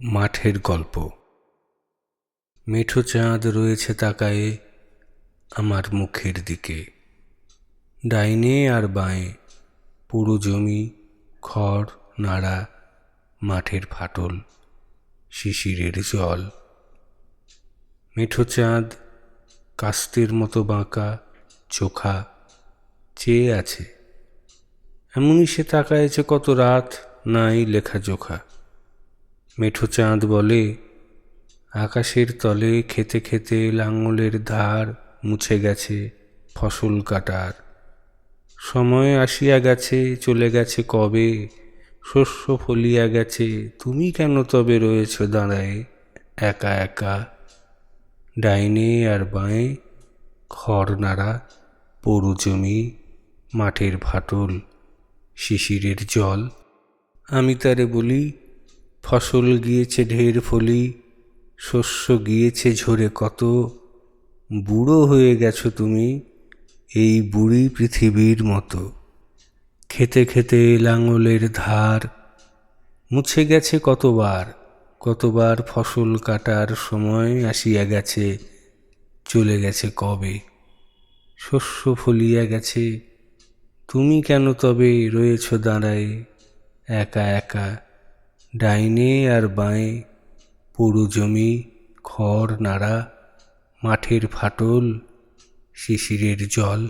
মাঠের গল্প। মেঠো চাঁদ রয়েছে তাকায়ে আমার মুখের দিকে। ডাইনে আর বাঁয়ে পুরো জমি, খড় নাড়া, মাঠের ফাটল, শিশিরের জল। মেঠো চাঁদ কাস্তের মতো বাঁকা, চোখা, চেয়ে আছে। এমনই সে তাকায়েছে কত রাত, নাই লেখা জোখা। মেঠো চাঁদ বলে, আকাশের তলে খেতে খেতে লাঙলের ধার মুছে গেছে ফসল কাটার। সময় আসিয়া গেছে, চলে গেছে কবে, শস্য ফলিয়া গেছে, তুমি কেন তবে রয়েছ দাঁড়ায়ে একা একা। ডাইনে আর বাঁয়ে খড় নাড়া, পরু জমি, মাঠের ফাটল, শিশিরের জল। আমি তারে বলি, ফসল গিয়েছে ঢের ফলি, শস্য গিয়েছে ঝরে কত। বুড়ো হয়ে গেছো তুমি এই বুড়ি পৃথিবীর মতো। খেতে খেতে লাঙলের ধার মুছে গেছে কতবার, কতবার ফসল কাটার সময় আসিয়া গেছে, চলে গেছে কবে। শস্য ফলিয়া গেছে, তুমি কেন তবে রয়েছ দাঁড়ায়ে একা একা। ডাইনে আর বাঁয়ে পুরো জমি, খড় নাড়া, মাঠের ফাটল, শিশিরের জল।